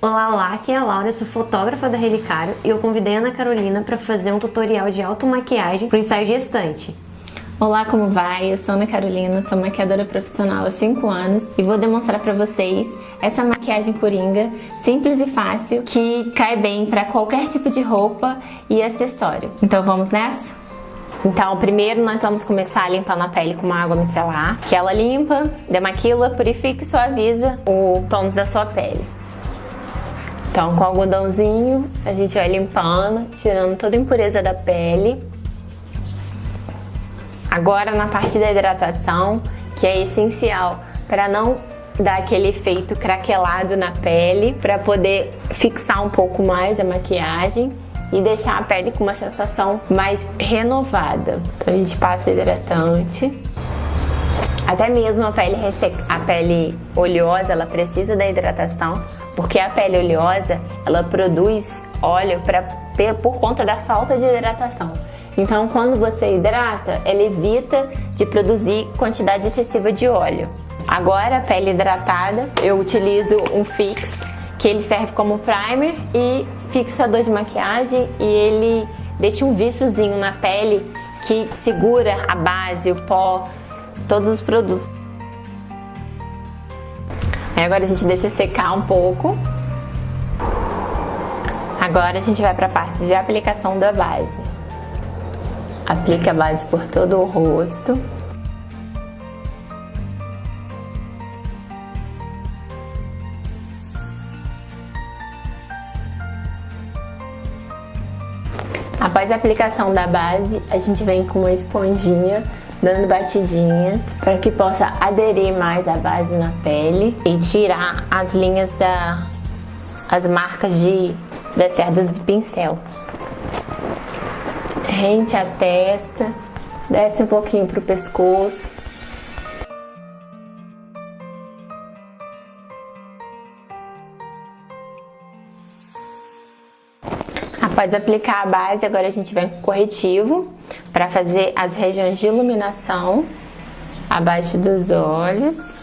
Olá, olá, aqui é a Laura, sou fotógrafa da Relicário e eu convidei a Ana Carolina para fazer um tutorial de automaquiagem para o ensaio gestante. Olá, como vai? Eu sou Ana Carolina, sou maquiadora profissional há 5 anos e vou demonstrar para vocês essa maquiagem coringa simples e fácil que cai bem para qualquer tipo de roupa e acessório. Então vamos nessa? Então, primeiro nós vamos começar limpando a pele com uma água micelar, que ela limpa, demaquila, purifica e suaviza os tons da sua pele. Então, com o algodãozinho, a gente vai limpando, tirando toda a impureza da pele. Agora, na parte da hidratação, que é essencial para não dar aquele efeito craquelado na pele, para poder fixar um pouco mais a maquiagem e deixar a pele com uma sensação mais renovada. Então a gente passa o hidratante. Até mesmo a pele oleosa, ela precisa da hidratação, porque a pele oleosa, ela produz óleo por conta da falta de hidratação. Então quando você hidrata, ela evita de produzir quantidade excessiva de óleo. Agora a pele hidratada, eu utilizo um Fix, que ele serve como primer e fixador de maquiagem, e ele deixa um viciozinho na pele que segura a base, o pó, todos os produtos. Aí agora a gente deixa secar um pouco. Agora a gente vai para a parte de aplicação da base. Aplica a base por todo o rosto. Após a aplicação da base, a gente vem com uma esponjinha, dando batidinhas para que possa aderir mais a base na pele e tirar as linhas as marcas das cerdas de pincel. Rente a testa, desce um pouquinho pro pescoço. Após aplicar a base, agora a gente vem com corretivo para fazer as regiões de iluminação abaixo dos olhos.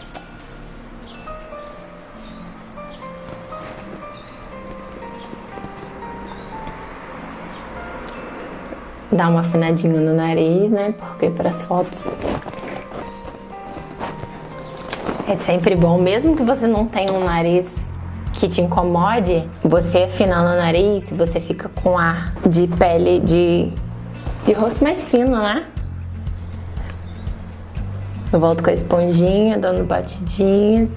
Dá uma afinadinha no nariz, né? Porque para as fotos é sempre bom, mesmo que você não tenha um nariz que te incomode, você afinando o nariz, você fica com ar de pele de rosto mais fino, né? Eu volto com a esponjinha, dando batidinhas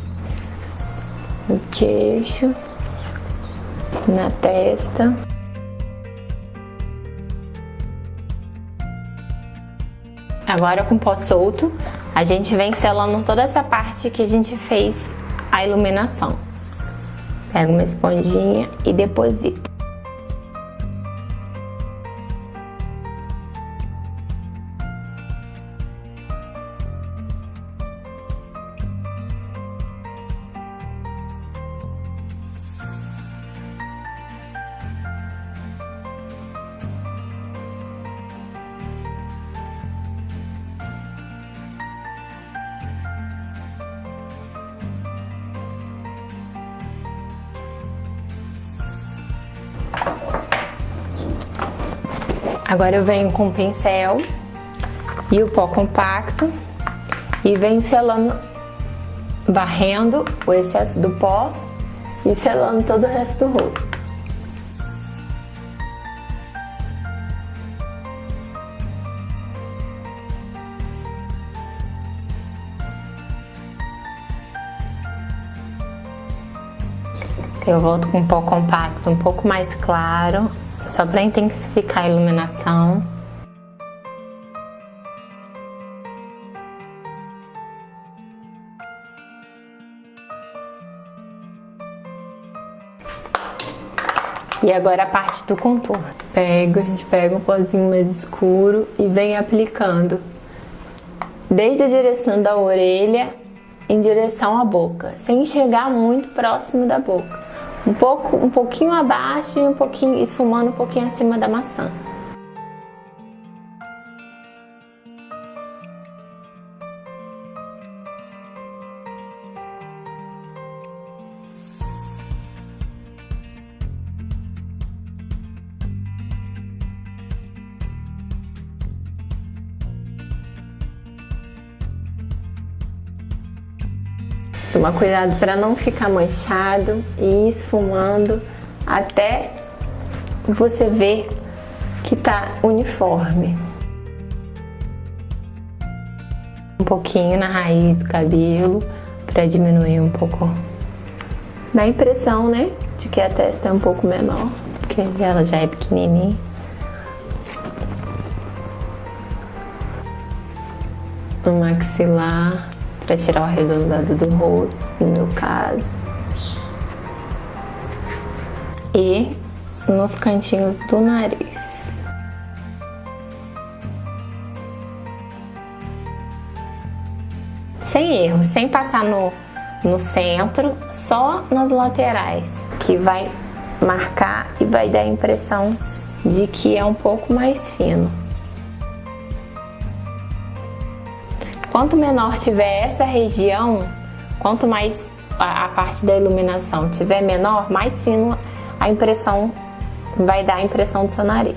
no queixo, na testa. Agora com pó solto, a gente vem selando toda essa parte que a gente fez a iluminação. Pega uma esponjinha e deposita. Agora eu venho com o pincel e o pó compacto e venho selando, varrendo o excesso do pó e selando todo o resto do rosto. Eu volto com um pó compacto um pouco mais claro, só para intensificar a iluminação. E agora a parte do contorno. A gente pega um pozinho mais escuro e vem aplicando desde a direção da orelha em direção à boca, sem chegar muito próximo da boca. Um pouquinho abaixo e um pouquinho esfumando um pouquinho acima da maçã. Tomar cuidado para não ficar manchado e ir esfumando até você ver que tá uniforme. Um pouquinho na raiz do cabelo para diminuir um pouco. Dá a impressão, né, de que a testa é um pouco menor, porque ela já é pequenininha. No maxilar, para tirar o arredondado do rosto, no meu caso. E nos cantinhos do nariz. Sem erro, sem passar no centro, só nas laterais, que vai marcar e vai dar a impressão de que é um pouco mais fino. Quanto menor tiver essa região, quanto mais a parte da iluminação tiver menor, mais fino a impressão vai dar a impressão do seu nariz.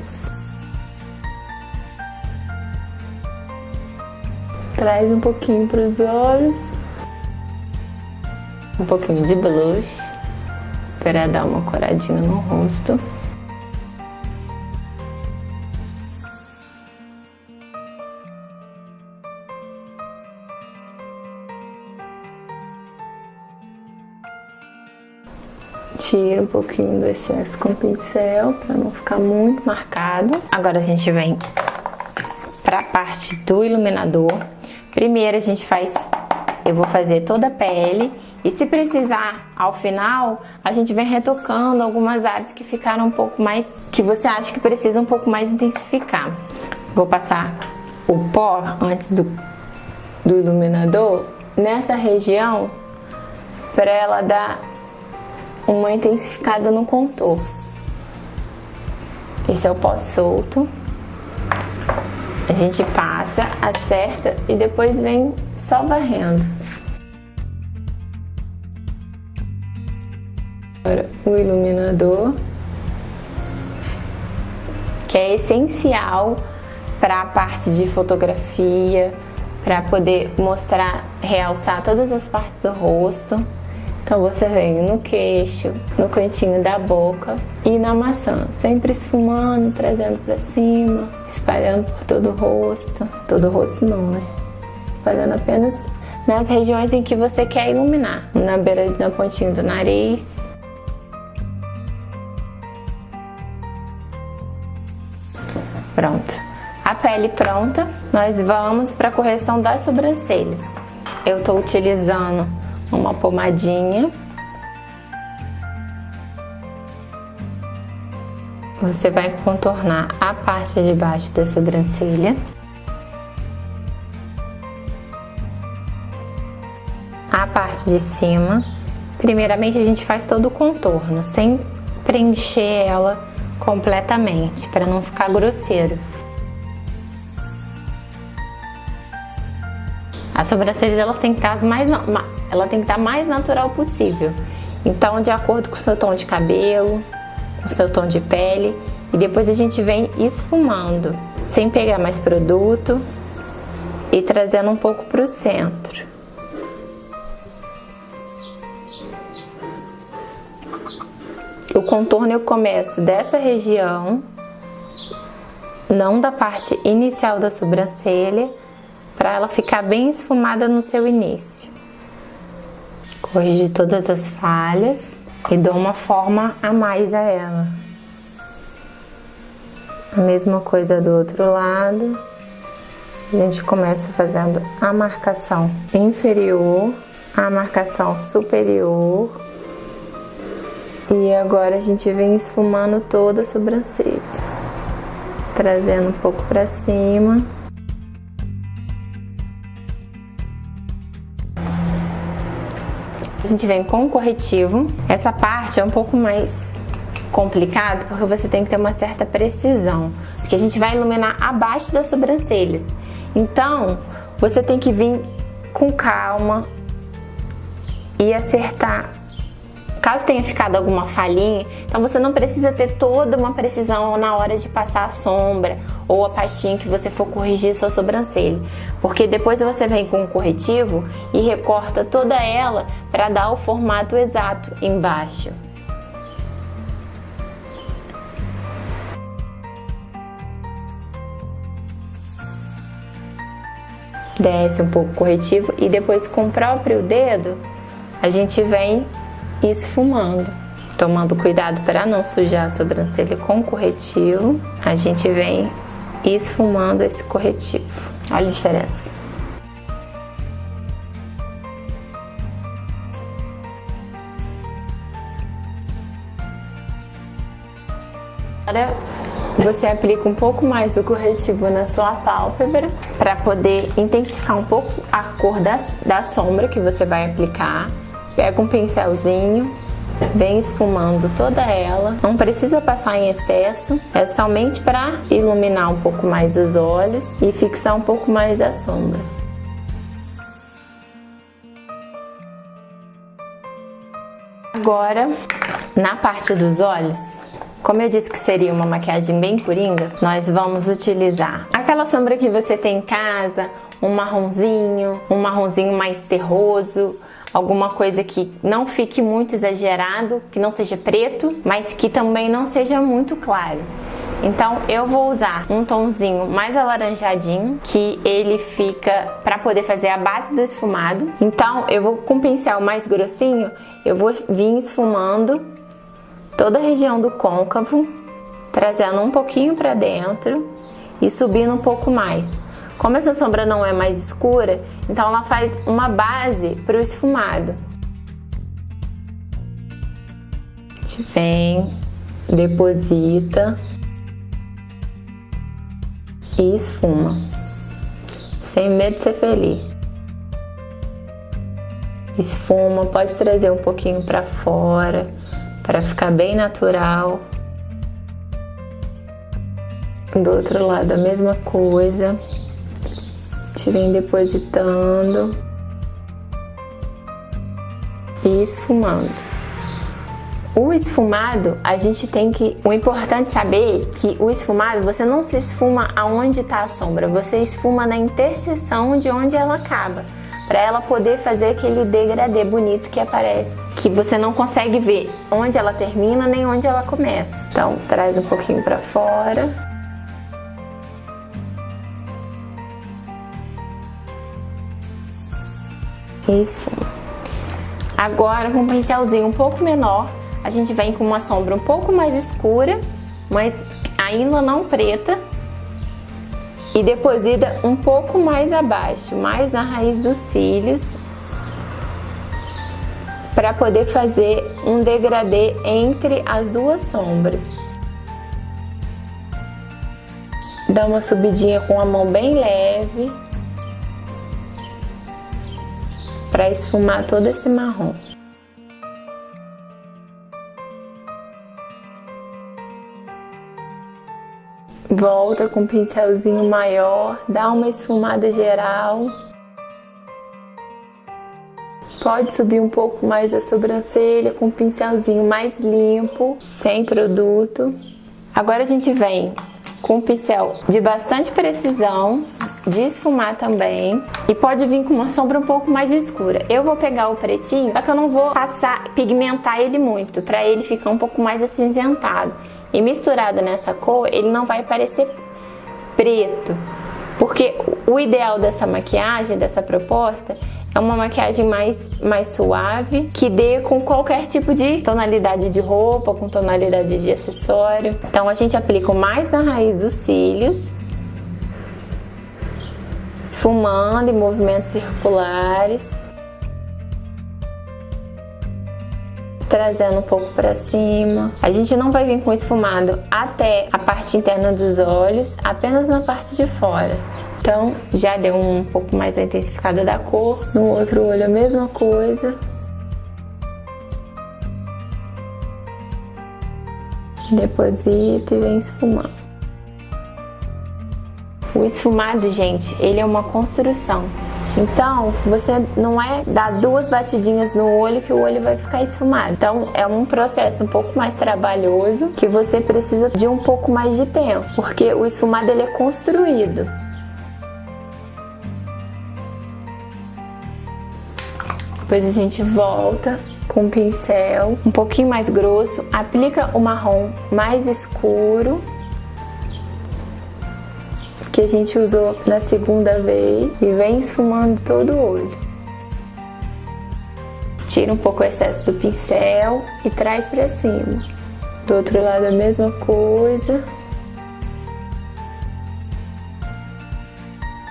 Traz um pouquinho para os olhos, um pouquinho de blush para dar uma coradinha no rosto. Tira um pouquinho do excesso com o pincel para não ficar muito marcado. Agora a gente vem para a parte do iluminador. Primeiro a gente eu vou fazer toda a pele e se precisar ao final a gente vem retocando algumas áreas que ficaram um pouco mais, que você acha que precisa um pouco mais intensificar. Vou passar o pó antes do iluminador nessa região para ela dar uma intensificada no contorno. Esse é o pó solto. A gente passa, acerta e depois vem só varrendo. Agora o iluminador, que é essencial para a parte de fotografia, para poder mostrar, realçar todas as partes do rosto. Então você vem no queixo, no cantinho da boca e na maçã, sempre esfumando, trazendo pra cima, espalhando por todo o rosto. Todo o rosto não, né? Espalhando apenas nas regiões em que você quer iluminar. Na pontinha do nariz. Pronto. A pele pronta, nós vamos para a correção das sobrancelhas. Eu tô utilizando uma pomadinha. Você vai contornar a parte de baixo da sobrancelha. A parte de cima. Primeiramente a gente faz todo o contorno, sem preencher ela completamente, para não ficar grosseiro. As sobrancelhas elas têm que estar mais natural possível. Então, de acordo com o seu tom de cabelo, com o seu tom de pele, e depois a gente vem esfumando, sem pegar mais produto e trazendo um pouco para o centro. O contorno eu começo dessa região, não da parte inicial da sobrancelha, para ela ficar bem esfumada no seu início. Corrigi todas as falhas e dou uma forma a mais a ela. A mesma coisa do outro lado. A gente começa fazendo a marcação inferior, a marcação superior. E agora a gente vem esfumando toda a sobrancelha, trazendo um pouco para cima. A gente vem com o corretivo. Essa parte é um pouco mais complicado porque você tem que ter uma certa precisão, porque a gente vai iluminar abaixo das sobrancelhas. Então, você tem que vir com calma e acertar Caso tenha ficado alguma falhinha, então você não precisa ter toda uma precisão na hora de passar a sombra ou a pastinha que você for corrigir sua sobrancelha, porque depois você vem com o corretivo e recorta toda ela para dar o formato exato embaixo. Desce um pouco o corretivo e depois com o próprio dedo a gente vem esfumando, tomando cuidado para não sujar a sobrancelha com o corretivo. A gente vem esfumando esse corretivo. Olha a diferença. Agora você aplica um pouco mais do corretivo na sua pálpebra para poder intensificar um pouco a cor da sombra que você vai aplicar. Pega um pincelzinho, vem esfumando toda ela. Não precisa passar em excesso, é somente para iluminar um pouco mais os olhos e fixar um pouco mais a sombra. Agora, na parte dos olhos, como eu disse que seria uma maquiagem bem coringa, nós vamos utilizar aquela sombra que você tem em casa, um marronzinho mais terroso, alguma coisa que não fique muito exagerado, que não seja preto, mas que também não seja muito claro. Então eu vou usar um tomzinho mais alaranjadinho, que ele fica para poder fazer a base do esfumado. Então eu vou com um pincel mais grossinho, eu vou vir esfumando toda a região do côncavo, trazendo um pouquinho para dentro e subindo um pouco mais. Como essa sombra não é mais escura, então ela faz uma base para o esfumado. A gente vem, deposita e esfuma, sem medo de ser feliz. Esfuma, pode trazer um pouquinho para fora, para ficar bem natural. Do outro lado a mesma coisa. Te vem depositando e esfumando. O esfumado, a gente tem que... O importante saber que o esfumado, você não se esfuma aonde está a sombra, você esfuma na interseção de onde ela acaba, para ela poder fazer aquele degradê bonito que aparece, que você não consegue ver onde ela termina nem onde ela começa. Então traz um pouquinho para fora. E esfuma. Agora com um pincelzinho um pouco menor, a gente vem com uma sombra um pouco mais escura, mas ainda não preta, e deposita um pouco mais abaixo, mais na raiz dos cílios, para poder fazer um degradê entre as duas sombras. Dá uma subidinha com a mão bem leve, para esfumar todo esse marrom. Volta com um pincelzinho maior, dá uma esfumada geral. Pode subir um pouco mais a sobrancelha com um pincelzinho mais limpo, sem produto. Agora a gente vem com um pincel de bastante precisão, de esfumar também, e pode vir com uma sombra um pouco mais escura. Eu vou pegar o pretinho, só que eu não vou pigmentar ele muito, para ele ficar um pouco mais acinzentado. E misturado nessa cor, ele não vai parecer preto, porque o ideal dessa maquiagem, dessa proposta, é uma maquiagem mais suave, que dê com qualquer tipo de tonalidade de roupa, com tonalidade de acessório. Então a gente aplica mais na raiz dos cílios, esfumando em movimentos circulares, trazendo um pouco para cima. A gente não vai vir com esfumado até a parte interna dos olhos, apenas na parte de fora. Então já deu um pouco mais a intensificada da cor. No outro olho a mesma coisa. Deposita e vem esfumando. O esfumado, gente, ele é uma construção. Então, você não é dar 2 batidinhas no olho que o olho vai ficar esfumado. Então, é um processo um pouco mais trabalhoso, que você precisa de um pouco mais de tempo, porque o esfumado ele é construído. Depois a gente volta com o pincel um pouquinho mais grosso, aplica o marrom mais escuro que a gente usou na segunda vez e vem esfumando todo o olho. Tira um pouco o excesso do pincel e traz pra cima. Do outro lado a mesma coisa.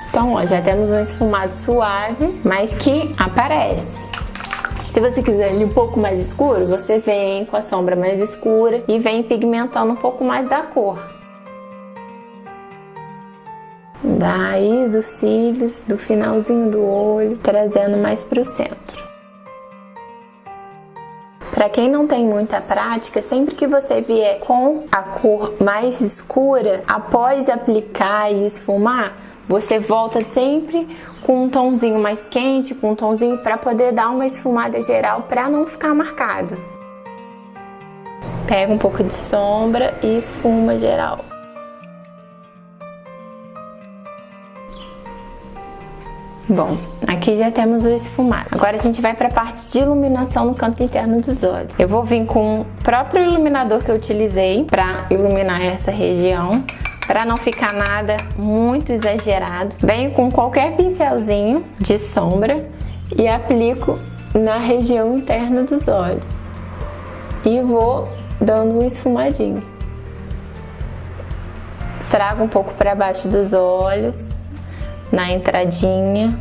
Então, ó, já temos um esfumado suave, mas que aparece. Se você quiser ele um pouco mais escuro, você vem com a sombra mais escura e vem pigmentando um pouco mais da cor. Da raiz dos cílios, do finalzinho do olho, trazendo mais para o centro. Para quem não tem muita prática, sempre que você vier com a cor mais escura, após aplicar e esfumar, você volta sempre com um tomzinho mais quente, com um tomzinho para poder dar uma esfumada geral para não ficar marcado. Pega um pouco de sombra e esfuma geral. Bom, aqui já temos o esfumado. Agora a gente vai para a parte de iluminação no canto interno dos olhos. Eu vou vir com o próprio iluminador que eu utilizei para iluminar essa região, para não ficar nada muito exagerado. Venho com qualquer pincelzinho de sombra e aplico na região interna dos olhos. E vou dando um esfumadinho. Trago um pouco para baixo dos olhos, na entradinha.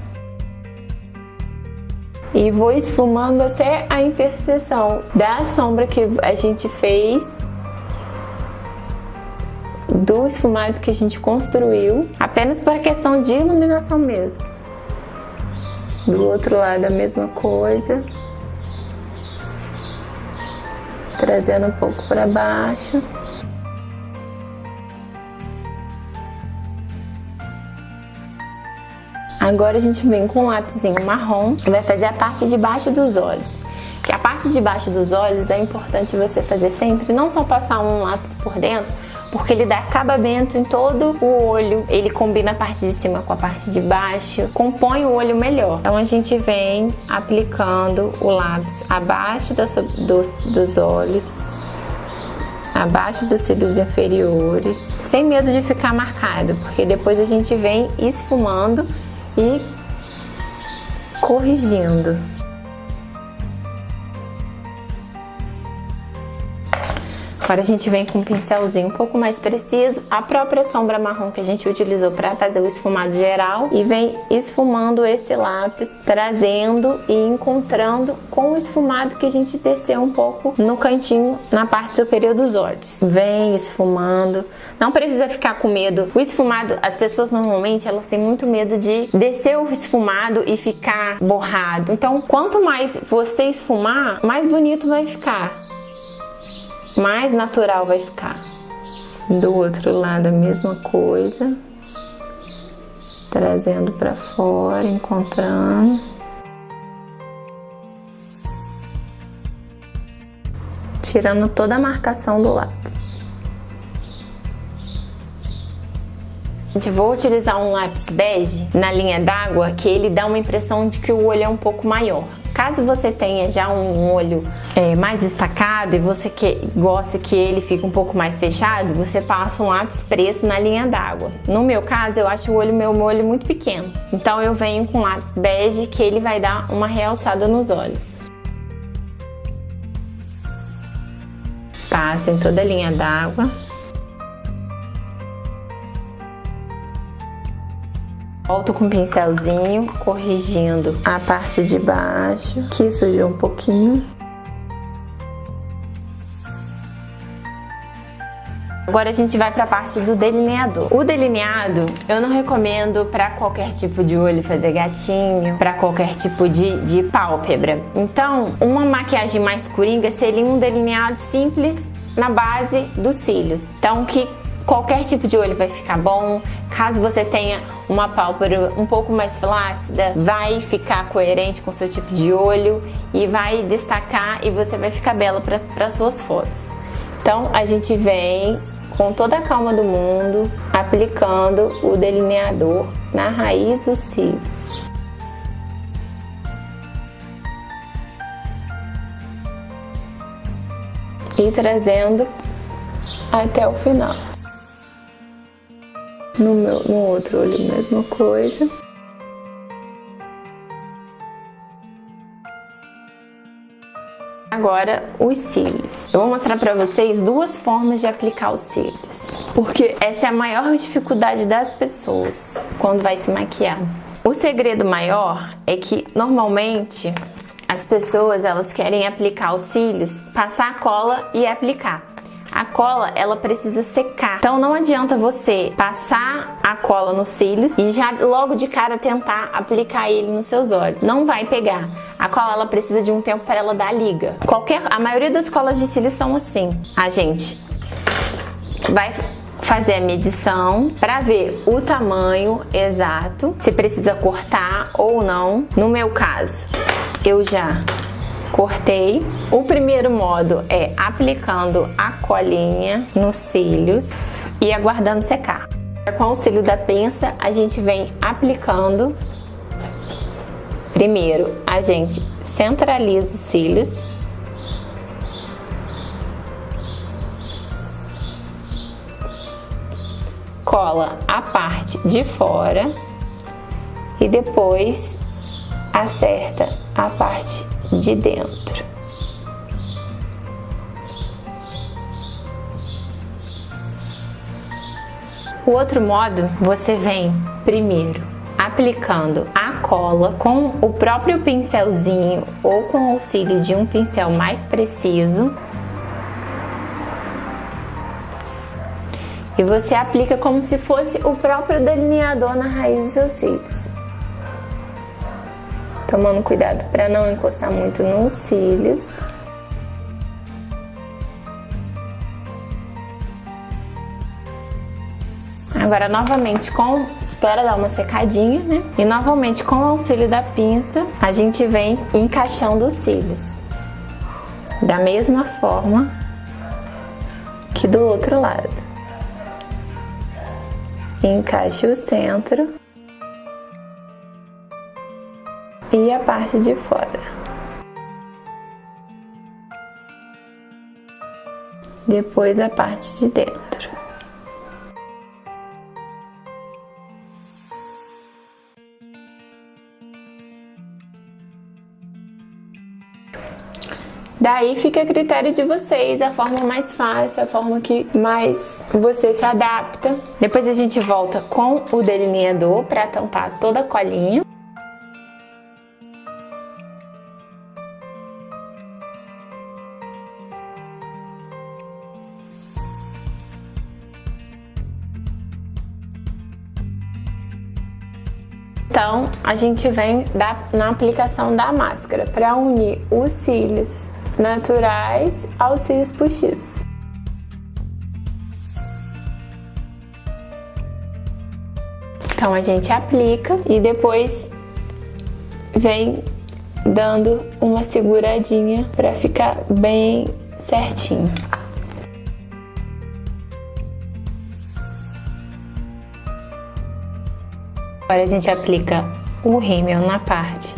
E vou esfumando até a interseção da sombra que a gente fez, do esfumado que a gente construiu, apenas para questão de iluminação mesmo. Do outro lado a mesma coisa, trazendo um pouco para baixo. Agora a gente vem com um lápisinho marrom e vai fazer a parte de baixo dos olhos. Que a parte de baixo dos olhos é importante você fazer sempre, não só passar um lápis por dentro, porque ele dá acabamento em todo o olho, ele combina a parte de cima com a parte de baixo, compõe o olho melhor. Então a gente vem aplicando o lápis abaixo dos olhos, abaixo dos cílios inferiores, sem medo de ficar marcado, porque depois a gente vem esfumando e corrigindo. Agora a gente vem com um pincelzinho um pouco mais preciso, a própria sombra marrom que a gente utilizou para fazer o esfumado geral, e vem esfumando esse lápis, trazendo e encontrando com o esfumado que a gente desceu um pouco no cantinho, na parte superior dos olhos. Vem esfumando, não precisa ficar com medo. O esfumado, as pessoas normalmente elas têm muito medo de descer o esfumado e ficar borrado. Então, quanto mais você esfumar, mais bonito vai ficar, mais natural vai ficar. Do outro lado a mesma coisa, trazendo para fora, encontrando, tirando toda a marcação do lápis. Vou utilizar um lápis bege na linha d'água, que ele dá uma impressão de que o olho é um pouco maior. Caso você tenha já um olho mais destacado e você goste que ele fique um pouco mais fechado, você passa um lápis preto na linha d'água. No meu caso, eu acho meu olho muito pequeno, então eu venho com lápis bege, que ele vai dar uma realçada nos olhos. Passo em toda a linha d'água. Volto com o pincelzinho, corrigindo a parte de baixo, que sujou um pouquinho. Agora a gente vai para a parte do delineador. O delineado eu não recomendo para qualquer tipo de olho fazer gatinho, para qualquer tipo de pálpebra. Então, uma maquiagem mais coringa seria um delineado simples na base dos cílios. Então, que qualquer tipo de olho vai ficar bom. Caso você tenha uma pálpebra um pouco mais flácida, vai ficar coerente com o seu tipo de olho e vai destacar e você vai ficar bela para suas fotos. Então a gente vem com toda a calma do mundo, aplicando o delineador na raiz dos cílios. E trazendo até o final. No outro olho, mesma coisa. Agora, os cílios. Eu vou mostrar pra vocês duas formas de aplicar os cílios, porque essa é a maior dificuldade das pessoas quando vai se maquiar. O segredo maior é que, normalmente, as pessoas, elas querem aplicar os cílios, passar a cola e aplicar. A cola, ela precisa secar. Então não adianta você passar a cola nos cílios e já logo de cara tentar aplicar ele nos seus olhos. Não vai pegar. A cola, ela precisa de um tempo para ela dar liga. A maioria das colas de cílios são assim. A gente vai fazer a medição para ver o tamanho exato, se precisa cortar ou não. No meu caso, eu já cortei. O primeiro modo é aplicando a colinha nos cílios e aguardando secar. Com o auxílio da pinça, a gente vem aplicando. Primeiro, a gente centraliza os cílios. Cola a parte de fora e depois acerta a parte de dentro. O outro modo, você vem primeiro aplicando a cola com o próprio pincelzinho ou com o auxílio de um pincel mais preciso. E você aplica como se fosse o próprio delineador na raiz dos seus cílios. Tomando cuidado para não encostar muito nos cílios. Agora novamente espera dar uma secadinha, né? E novamente com o auxílio da pinça, a gente vem encaixando os cílios. Da mesma forma que do outro lado. Encaixe o centro. E a parte de fora. Depois a parte de dentro. Daí fica a critério de vocês, a forma mais fácil, a forma que mais você se adapta. Depois a gente volta com o delineador para tampar toda a colinha. Então, a gente vem na aplicação da máscara para unir os cílios naturais aos cílios postiços. Então, a gente aplica e depois vem dando uma seguradinha para ficar bem certinho. Agora a gente aplica o rímel na parte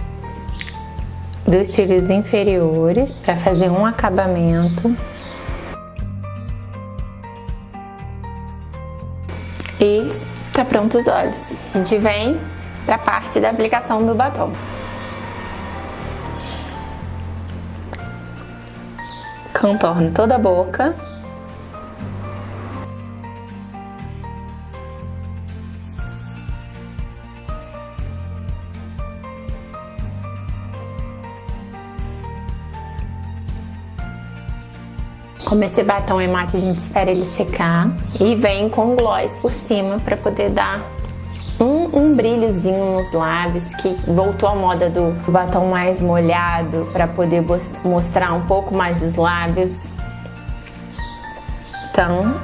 dos cílios inferiores para fazer um acabamento. E tá pronto os olhos. A gente vem para a parte da aplicação do batom. Contorno toda a boca. Como esse batom é mate, a gente espera ele secar e vem com gloss por cima para poder dar um brilhozinho nos lábios, que voltou à moda do batom mais molhado para poder mostrar um pouco mais os lábios. Então,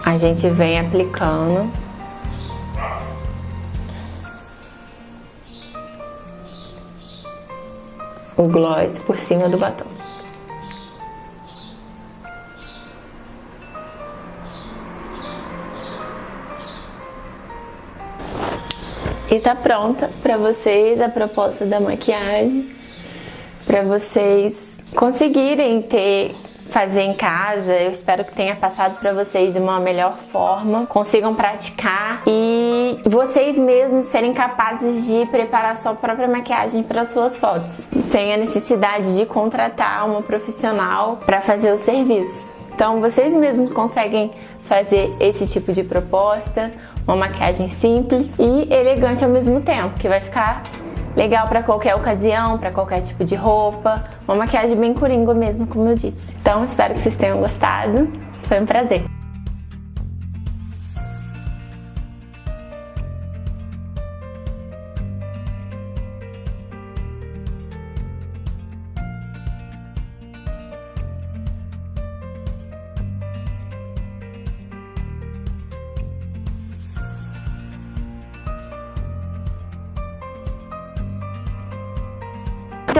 a gente vem aplicando o gloss por cima do batom. E tá pronta pra vocês a proposta da maquiagem, pra vocês conseguirem fazer em casa. Eu espero que tenha passado pra vocês de uma melhor forma, consigam praticar e vocês mesmos serem capazes de preparar sua própria maquiagem para suas fotos, sem a necessidade de contratar uma profissional para fazer o serviço. Então vocês mesmos conseguem fazer esse tipo de proposta, uma maquiagem simples e elegante ao mesmo tempo, que vai ficar legal para qualquer ocasião, para qualquer tipo de roupa, uma maquiagem bem coringa mesmo, como eu disse. Então espero que vocês tenham gostado, foi um prazer.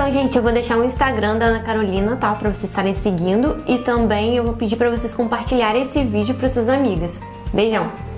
Então, gente, eu vou deixar o Instagram da Ana Carolina, tá? Pra vocês estarem seguindo. E também eu vou pedir pra vocês compartilharem esse vídeo para suas amigas. Beijão!